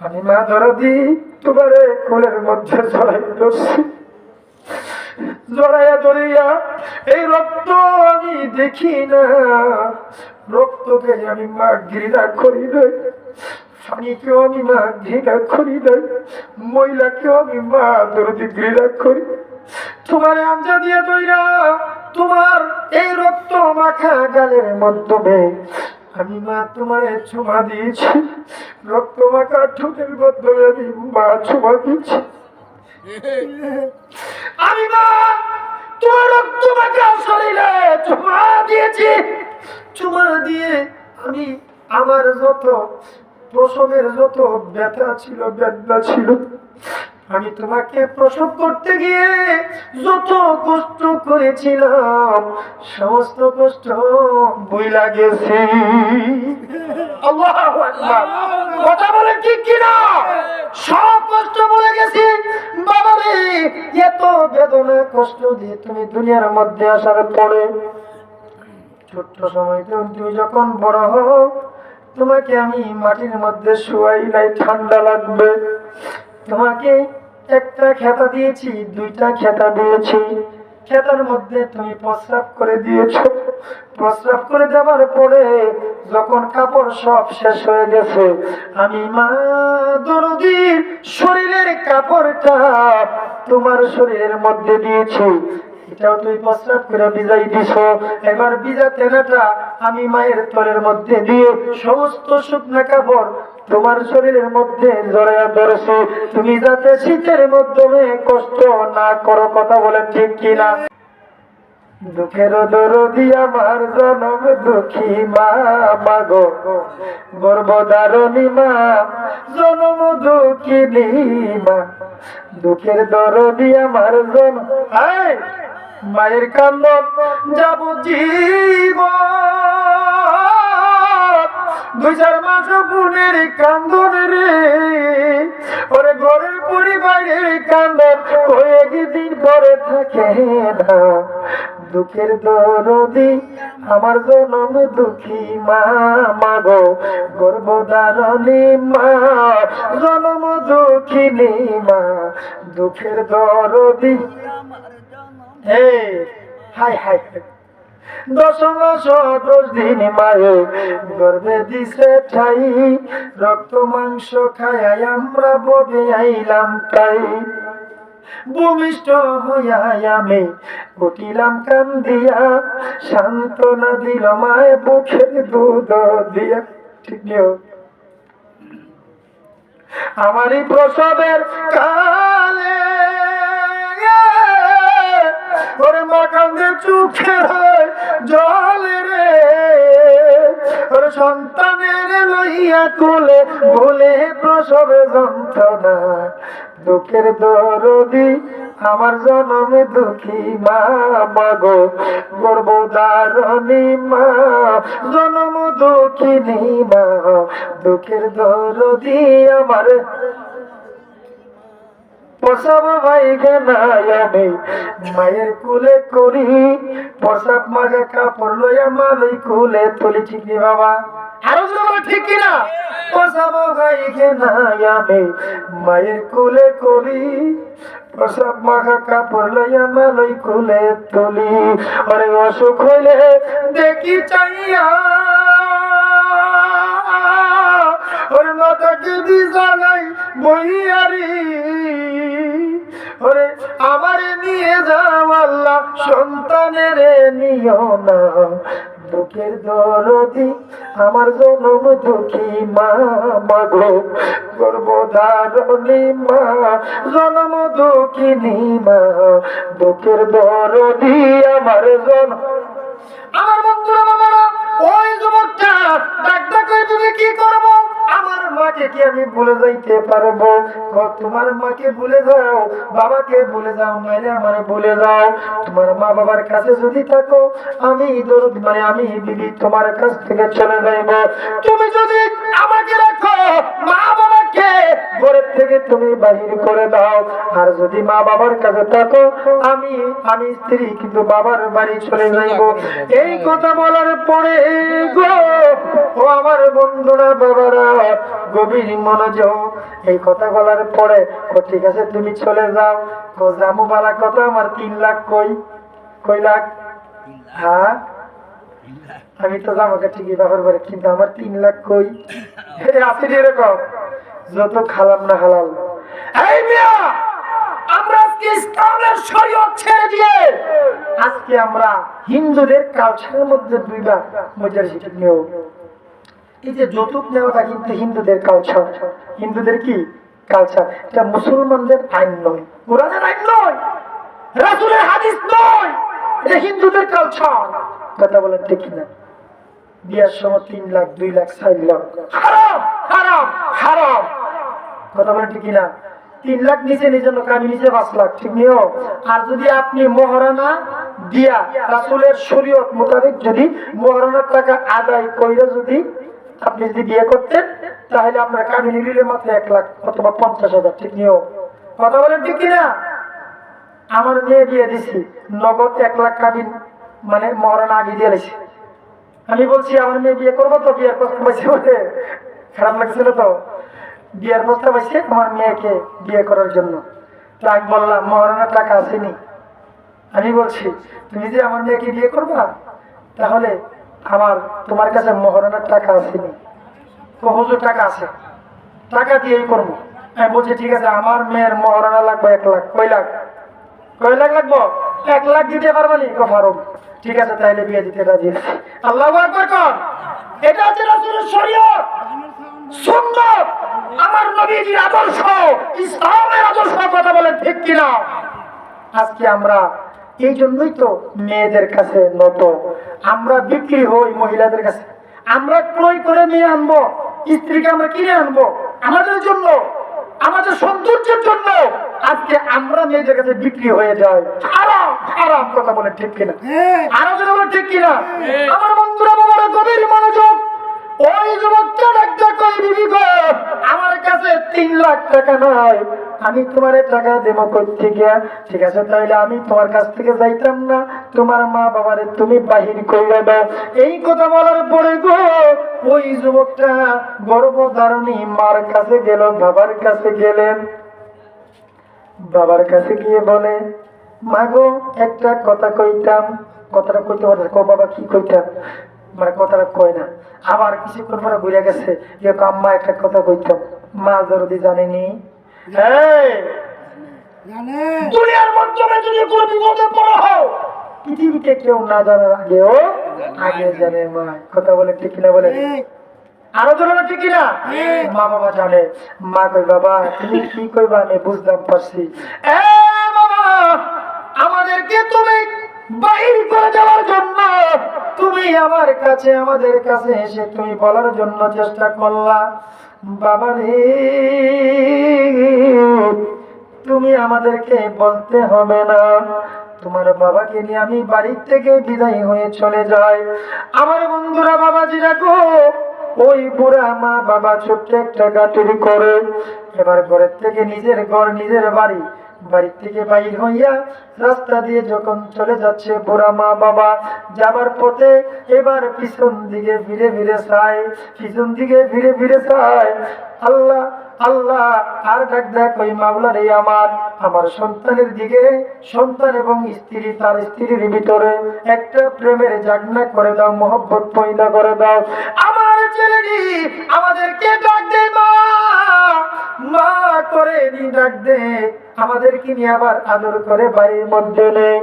আমি মা দরদি তোমারে কোলের মধ্যে জড়াই ধরছি, জড়াইয়া ধরিয়া এই রক্ত আমি দেখি না, রক্তকে আমি মা ঘৃণা করি নাই, পানিকেও আমি মা ঘৃণা করি নাই, মহিলাকেও আমি মা দরদি ঘৃণা করি। তোমার আমজা দিয়ে দইরা তোমার এই রক্ত মাখা গালের মাধ্যমে আমি মা তোমারে চুমা দিয়েছি, রক্ত মাখা ঠোঁটের মাধ্যমে আমি মা চুমা দিয়েছি। আমি মা তোমার রক্ত মাখা শরীরে চুমা দিয়েছি। চুমা দিয়ে আমি আমার যত প্রসবের যত ব্যথা ছিল, বেদনা ছিল, আমি তোমাকে প্রসব করতে গিয়ে যত কষ্ট করেছিলাম সমস্ত কষ্ট ভুইলা গেছি। আল্লাহু আকবার। কথা বলে ঠিক কিনা? সব কষ্ট ভুলে গেছি। বাবা রে, এত বেদনা কষ্ট দিয়ে তুমি দুনিয়ার মধ্যে আসার পরে ছোট্ট সময়তে তুমি যখন বড় হও, তোমাকে আমি মাটির মধ্যে শুয়াই নাই, ঠান্ডা লাগবে। তোমাকে একটা খেতা দিয়েছি, দুইটা খেতা দিয়েছি, খেতার মধ্যে তুমি প্রস্রাব করে দিয়েছো। প্রস্রাব করে দেওয়ার পরে যখন কাপড় সব শেষ হয়ে গেছে, আমি মা দরদির শরীরের কাপড়টা তোমার শরীরের মধ্যে দিয়েছি, এটাও তুই প্রস্রাব করে ভিজাই দিছ। এবার ভিজা তেনাটা আমি মায়ের তলের মধ্যে দিয়ে সমস্ত শুকনা কাপড় তোমার শরীরের মধ্যে জড়াইয়া ধরেছি, তুমি যাতে শীতের মাধ্যমে কষ্ট না করো। কথা বলে ঠিক কিনা? দুঃখের দরদি আমার জনম দুঃখী মা, মাগো গর্ভধারণী মা, জনম দুঃখিনী মা, দুঃখের দরদি আমার জনম। মায়ের কান্দন যাব জীবন, 2-4 মাস বোনের কান্দন রে, ওরে ঘরের পরিবারের কান্দন কয়েকদিন পরে থাকে না। দুঃখের দরদি আমার জনম দুঃখী মা, মাগো গর্ভধারণী মা, জনম দুঃখিনী মা, দুঃখের দরদি। হাই হাই 10 মাস 10 দিন মায়ে গর্ভে দিছে ঠাই, রক্ত মাংস খায় আমরা ববে আইলাম তাই। ভূমিষ্ঠ হইয়া আমি উঠিলাম কান্দিয়া, সান্ত্বনা দিল মায়ে বুকের দুধ দিয়া। ঠিক নিও আমারই প্রসবের কালে ওরে মা কান্দে চোখের জলে রে, ওরে সন্তানের লইয়া কোলে ভুলে প্রসবে যন্ত্রণা। দুঃখের দরদি আমার জনমে দুঃখী মা, মাগো গর্ভধারণী মা, জনম দুঃখিনী মা, দুঃখের দরদি আমার। প্রসব পায়খানায় আমি মায়ের কুলে করি, প্রসব মাগা কাপড় লইয়া মালই কুলে তুলি। ঠিক নি বাবা? আরো জোরে ঠিক কিনা? প্রসব পায়খানায় আমি মায়ের কুলে করি, প্রসব মাগা কাপড় লইয়া মালই কুলে তুলি। আরে অসুখ হইলে দেখি চাইয়া ওরে মাতাকে বিছানায় বইয়ারি, ওরে আমারে নিয়ে যাও আল্লাহ, সন্তানের নিও না। দুঃখের দরদি আমার জনম দুঃখী মা, মাগো গর্ভধারণী মা, জনম দুঃখিনী মা, দুঃখের দরদি আমার জনম। আমার বন্ধুরা বাবারা, ওই যুবকটা ডাক্তার কই তুমি কি করবো? আমার মাকে কি আমি ভুলে যাইতে পারবো? তোমার মাকে ভুলে যাও, বাবাকে ভুলে যাও, নাইলে আমারে ভুলে যাও। তোমার মা বাবার কাছে যদি থাকো, আমি দরদ মানে আমি বিবি তোমার কাছ থেকে চলে যাইব। তুমি যদি আমাকে রাখো, মা বাবাকে ঘরের থেকে তুমি বাহির করে দাও। আর যদি মা বাবার কাছে থাকো, আমি স্ত্রী কিন্তু বাবার বাড়ি চলে যাইব। এই কথা বলার পরে গো ও আমার বন্ধুরা বাবারা, গভীর মনোযোগ। এই কথা বলার পরে ঠিক আছে তুমি চলে যাও। জামু বালা কথা আমার 3 লাখ কই লাখ? হ্যাঁ আমি তো জামাকে ঠিকই ব্যবহার করি, কিন্তু আমার 3 লাখ কই? আছে এরকম যত খালাম না হালাল। এই মিয়া, আমরা আজকে ইসলামের শরীয়ত ছেড়ে দিয়ে আজকে আমরা হিন্দুদের কালচারের মধ্যে দুইবার মজারিটা নেও। এই যে যৌতুক নেওয়াটা কিন্তু হিন্দুদের কালচার। হিন্দুদের কি কালচার? এটা মুসলমানদের আইন নয়, কোরআনের আইন নয়, রাসূলের হাদিস নয়, এটা হিন্দুদের কালচার। কথা বলেন ঠিক না? বিয়ার সময় 3 লাখ 2 লাখ 4 লাখ হারাম হারাম হারাম। কথা বলেন ঠিক না? 3 লাখ নিচে নিজের লোক, আমি নিচে 5 লাখ, ঠিক নিও। আর যদি আপনি মহারানা দিয়া রাসূলের শরীয়ত মোতাবেক যদি মহারানার টাকা আদায় কইরা যদি আপনি যদি বিয়ে করতেন, তাহলে আপনার কামিনী নিলে মাত্র 1 লাখ অথবা 50,000, ঠিক নিও। কথা বলেন ঠিক না? আমার মেয়ে বিয়ে দিছি নগদ 1 লাখ কামিন মানে মহারানা আগে দিয়ে দিয়েছি। আমি বলছি আমার মেয়ে বিয়ে করবো, তো বিয়ের প্রস্তাব পাইছে বলে খারাপ লাগছিল, তো বিয়ের প্রস্তাব পাইছে আমার মেয়েকে বিয়ে করার জন্য। তো আমি বললাম মহারানার টাকা আসেনি। আমি বলছি তুমি যে আমার মেয়েকে বিয়ে করবা, তাহলে তোমার কাছে মহারানার টাকা আসেনি? হুজুর টাকা আছে, টাকা দিয়েই করবো। আমি বলছি ঠিক আছে, আমার মেয়ের মহারানা লাগবে 1 লাখ। কয় লাখ লাগবো? 1 লাখ দিতে পারবানি? পারব। ঠিক আছে, তাইলে বিয়ে দিতে রাজি আছি। আল্লাহু আকবার কর। এটা হচ্ছে রাসূলের শরীয়ত, সুন্নাত, আমার নবীজির আদর্শ, ইসলামের আদর্শ। কথা বলেন ঠিক কিনা? আজকে আমরা এই জন্যই তো মেয়েদের কাছে নত, আমরা বিক্রি হই মহিলাদের কাছে। আমরা ক্রয় করে মেয়ে আনবো, স্ত্রীকে আমরা কিনে আনবো আমাদের জন্য, আমাদের সৌন্দর্যের জন্য। আজকে আমরা মেয়েদের কাছে বিক্রি হয়ে যাই। হারাম হারাম। কথা বলে ঠিক কিনা? আরো যদি বলে ঠিক কিনা? আমার বন্ধুরা বাবারা গভীর মনোযোগ। ওই যুবকটা ডাক্তার কই দিবি গো, আমার কাছে 3 লাখ টাকা নাই, আমি তোমার টাকা দেবো কোত্থেকে? ঠিক আছে, তাইলে আমি তোমার কাছ থেকে যাইতাম না, তোমার মা বাবারে তুমি বাহির করে দাও। এই কথা বলার পরে গো ওই যুবকটা গর্ভধারণী মার কাছে গেল, বাবার কাছে গেলেন। বাবার কাছে গিয়ে বলে, মা গো একটা কথা কইতাম। কথাটা কইতে পারে, কো বাবা কি কইতাম? মানে কথাটা কয় না। আবার কিছুক্ষণ পরে ঘুরে গেছে, যে আম্মা একটা কথা কইতাম। মা যদি জানেনি, দুনিয়ার মাধ্যমে যদি কোনো বিপদে পড়া হও, পৃথিবীতে কেউ না জানার আগেও আগে জানে মা। কথা বলে ঠিক কিনা? বলে আরো জোরে ঠিক কিনা? মা বাবা জানে। মা কই, বাবা তুমি কি কইবা আমি বুঝলাম পারছি। বাবা, আমাদেরকে তুমি বাহির করে দেওয়ার জন্য তুমি আমার কাছে, আমাদের কাছে এসে তুমি বলার জন্য চেষ্টা করলা। বাবা রে, তুমি আমাদেরকে বলতে হবে না, তোমার বাবাকে নিয়ে আমি বাড়ির থেকে বিদায় হয়ে চলে যাই। আমার বন্ধুরা বাবাজিরা গো, ওই বুড়া মা বাবা ছোট্ট একটা গাটুরি করে এবার ঘরের থেকে নিজের ঘর, নিজের বাড়ি, বাড়ির থেকে বাইর হইয়া রাস্তা দিয়ে যখন চলে যাচ্ছে বুড়া মা বাবা, যাবার পথে এবার পিছন দিকে ফিরে ফিরে চায়, পিছন দিকে ফিরে ফিরে চায়। আল্লাহ আল্লাহ আর ডাক দেখ, ওই মাওলা রে, আমার সন্তানের দিকে, সন্তান এবং স্ত্রী, তার স্ত্রীর ভিতরে একটা প্রেমের জাগনা করে দাও, মহব্বত পয়দা করে দাও। আমার ছেলেটি আমাদেরকে ডাক দে, মা মা করে ডাক দে, আমাদেরকে নিয়ে আবার আদর করে বাড়ির মধ্যে নেই।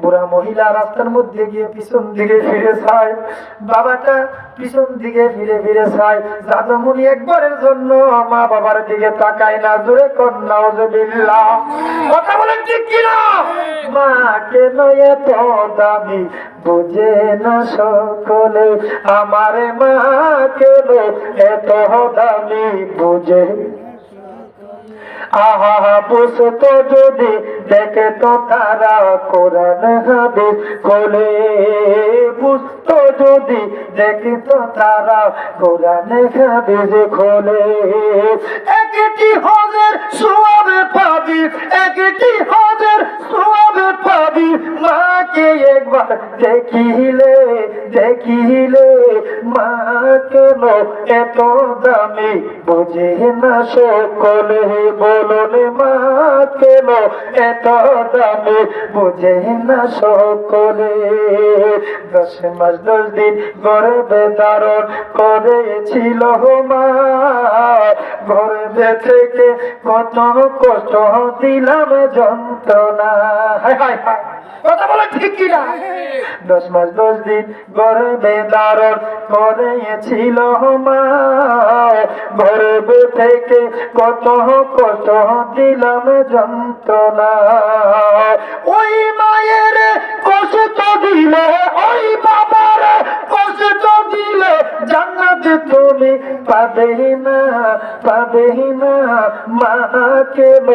বুড়া মহিলা রাস্তার মধ্যে গিয়ে পিছন দিকে ফিরে চায়, বাবাটা পিছন দিকে ফিরে ফিরে চায়। জাদুমণি একবারের জন্য মা বাবার দিকে তাকায় না। জোরে কর নাউজুবিল্লাহ। কথা বলেন ঠিক কিনা? মা কেন এত দামি বুঝে না সকলে, আমার মা কেন এত দামি বুঝে। আহা বুঝতো যদি দেখে তো তারা কোরআন হাদিস খোলে, বুঝতো যদি দেখে তো তারা কোরআন হাদিস খোলে। একটি হজের সওয়াবে পাবি, একটি হজের সওয়াবে পাবি, মাকে একবার দেখিলে দেখিলে। মা কেন এত দামি বুঝে না সকলে, বলুন মা কেন এত দামি বুঝে না সকলে। 10 মাস 10 দিন গর্ভে ধারণ করেছিল মা, গর্ভে থেকে কত কষ্ট দিলাম যন্ত্রণা। হায় হায় হায়, কথা বলে ঠিক কিনা? 10 মাস 10 দিন গর্ভে ধারণ করেছিল মা, গর্ভে থেকে কত কষ্ট দিলাম যন্ত্রণা। ওই মায়ের কষ্ট দিলে, ওই বাবার কষ্ট দিলে, জান্নাত তুমি পাবে না পাবে না। মা কেন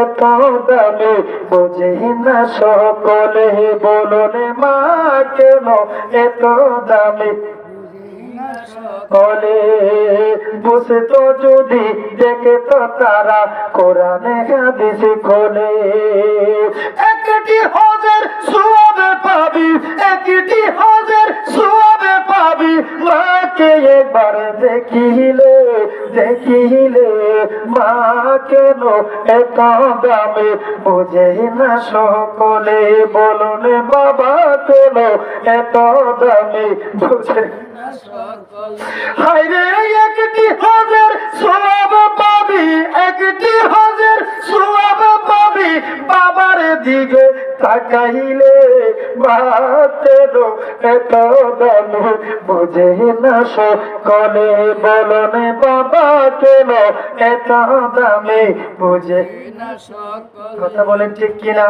এত দামি বুঝে না সকলে, বলুন মা কেন এত দামি বলে। বুঝতো যদি দেখে তো তারা কোরআন হাদিস খোলে। একটি হজের সওয়াবে পাবি, একটি হজের সওয়াবে পাবি, মাকে একবার দেখিলে দেখিলে। মা কেন এত দামি বুঝে না সকলে, বলুন বাবা কেন এত দামি বুঝে। হায়রে একটি হজের সওয়াব পাবি, একটি হজের সওয়াব পাবি, বাবার দিকে তাকাইলে। বাতের এত দামি বুঝে না সকলে, বলুন বাবা কেন এত দামি বুঝে না সকলে। কথা বলেন ঠিক কিনা?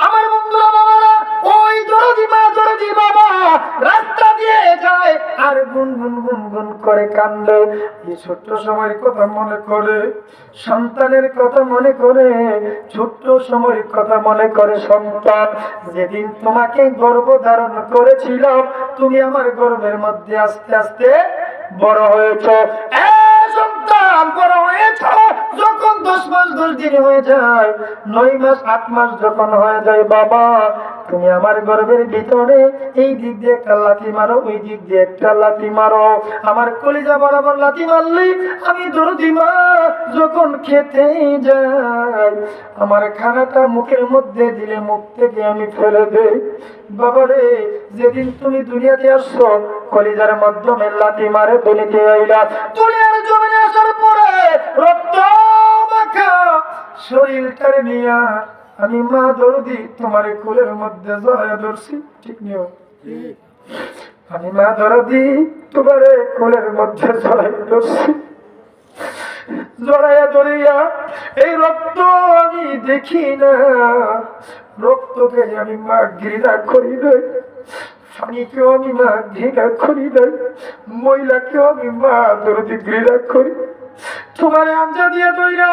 আমার বন্ধুরা বাবারা, ওই দরদি মা দরদি বাবা রাস্তা দিয়ে যায় আর গুনগুন গুনগুন করে কান্দে। এই ছোট্ট সময়ের কথা মনে করে, সন্তানের কথা মনে করে, ছোট্ট সময়ের কথা মনে করে। সন্তান, যেদিন তোমাকে গর্ভ ধারণ করেছিলাম, তুমি আমার গর্ভের মধ্যে আস্তে আস্তে বড় হয়েছ। সন্তান বড় হয়েছ যখন 10 মাস 10 দিন হয়ে যায়, 9 মাস 8 মাস যখন হয়ে যায়, বাবা তুমি আমার গর্ভের ভিতরে এই দিক দিয়ে একটা লাথি মারো, ওই দিক দিয়ে একটা লাথি মারো। আমার কলিজা বরাবর লাথি মারলি আমি দরদি মা যখন খেতে যাই, আমার খানাটা মুখের মধ্যে দিলে মুখ থেকে আমি ফেলে দেই। বাবারে, যেদিন তুমি দুনিয়াতে আসছো কলিজার মাধ্যমে লাথি মারে দুনিয়াতে আইলা। দুনিয়ার জমিনে আসার পরে রক্ত মাখা শরীরটারে নিয়া আমি মা দরদি তোমার কোলের মধ্যে জড়াইয়া ধরছি। ঠিক নিও, আমি মা দরদি তোমার কোলের মধ্যে জড়াইয়া ধরছি। জড়াইয়া ধরিয়া এই রক্ত আমি দেখি না, রক্তকে আমি মা ঘৃণা করি নাই, পানিকেও আমি মা ঘৃণা করি নাই, মহিলাকেও আমি মা দরদি ঘৃণা করি। তোমার আমজা দিয়ে দইরা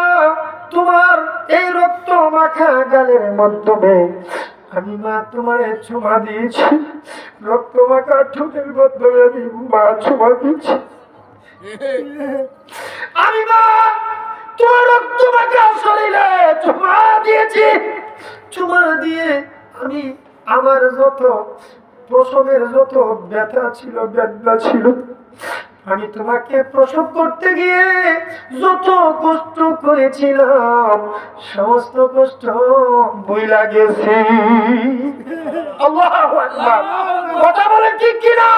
তোমার এই রক্ত মাখা গালের মাধ্যমে আমি মা তোমার চুমা দিয়েছি, রক্ত মাখা ঠোঁটের মাধ্যমে আমি মা চুমা দিয়েছি। আমি মা তোমার রক্ত মাখা শরীরে চুমা দিয়েছি। চুমা দিয়ে আমি আমার যত প্রসবের যত ব্যথা ছিল, বেদনা ছিল, আমি তোমাকে প্রসব করতে গিয়ে যত কষ্ট করেছিলাম সমস্ত কষ্ট বইলা গেছে। আল্লাহু আকবার, কথা বলেন ঠিক কিনা?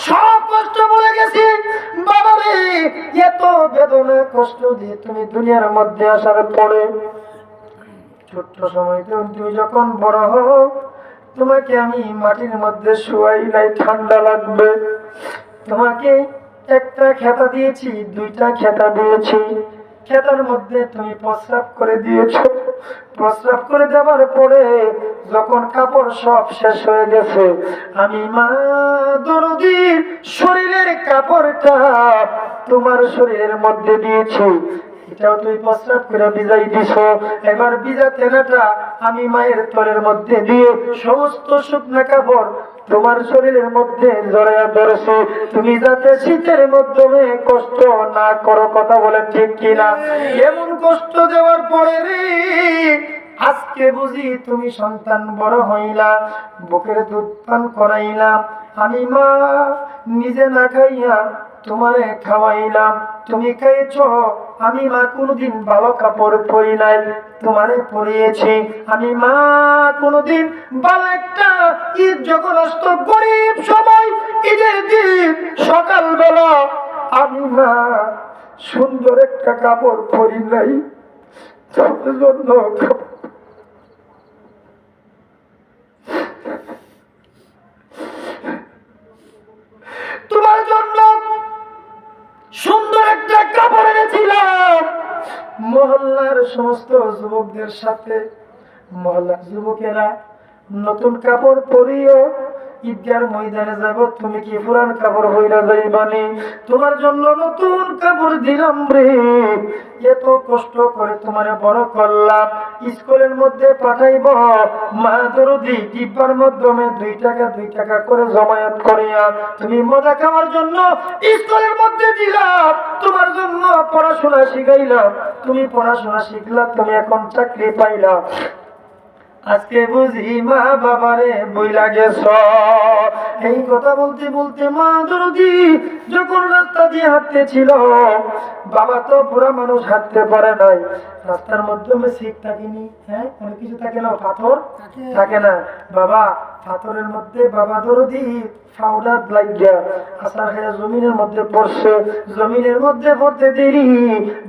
সব কষ্ট বলে গেছি। বাবারে, এত বেদনা কষ্ট দিয়ে তুমি দুনিয়ার মধ্যে আসার পরে ছোট্ট সময় তুমি যখন বড় হও, তোমাকে আমি মাটির মধ্যে শুয়াইলাই, ঠান্ডা লাগবে। তোমাকে একটা খেতা দিয়েছি, 2টা খেতা দিয়েছি, খেতার মধ্যে তুমি প্রস্রাব করে দিয়েছো। প্রস্রাব করে দেওয়ার পরে যখন কাপড় সব শেষ হয়ে গেছে, আমি মা দরদির শরীরের কাপড়টা তোমার শরীরের মধ্যে দিয়েছি। এটাও তুই প্রস্রাব করে ভিজাই দিছ। এবার ভিজা তেনাটা আমি মায়ের তলের মধ্যে দিয়ে সমস্ত শুকনা কাপড় তোমার শরীরের মধ্যে জড়াইয়া ধরেছে, তুমি যাতে শীতের মাধ্যমে কষ্ট না করো। কথা বলে ঠিক কিনা? এমন কষ্ট দেওয়ার পরে রে আজকে বুঝি তুমি সন্তান বড় হইলা, বুকের দুধ পান করাইলাম, আমি মা নিজে না খাইয়া তোমারে খাওয়াইলাম, তুমি খাইছ। আমি মা কোনদিন ভালো কাপড় পরি নাই, তোমারে পরিয়েছি। আমি মা কোনদিন ভালো একটা ঈদ যখন আসতো গরিব সময় ঈদের দিন সকালবেলা আমি মা সুন্দর একটা কাপড় পরি নাই, তোমার জন্য তোমার জন্য সুন্দর একটা কাপড় এনেছিলাম। মহল্লার সমস্ত যুবকদের সাথে মহল্লার যুবকেরা নতুন কাপড় পরিও ঈদগার ময়দানে যাব, তুমি কি পুরান কাপড় হইলা যাইবানি? তোমার জন্য নতুন কাপড় দিলাম রে। এত কষ্ট করে তোমারে বড় করলাম, স্কুলের মধ্যে পাঠাইব মা দরদি টিপার মাধ্যমে 2 টাকা 2 টাকা করে জমায়েত করিয়া তুমি মজা খাওয়ার জন্য স্কুলের মধ্যে দিলাম। তোমার জন্য পড়াশোনা শিখাইলাম, তুমি পড়াশোনা শিখলা, তুমি এখন চাকরি পাইলা। আজকে বুঝি মা বাবারে বইলা গেছ। এই কথা বলতে বলতে মা দরদি যখন রাস্তা দিয়ে হাঁটতেছিল, বাবা তো পুরা মানুষ হাঁটতে পারে নাই, রাস্তার মাধ্যমে শিখ থাকেনি, হ্যাঁ অনেক কিছু থাকে না, পাথর থাকে না। বাবা পাথরের মধ্যে বাবা দরদি ফাউডার লাগিয়া আসার হয়ে জমিনের মধ্যে পড়ছে। জমিনের মধ্যে পড়তে দেরি,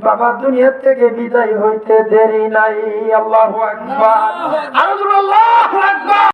বাবা দুনিয়ার থেকে বিদায় হইতে দেরি নাই। আল্লাহু আকবার, আল্লাহু আকবার।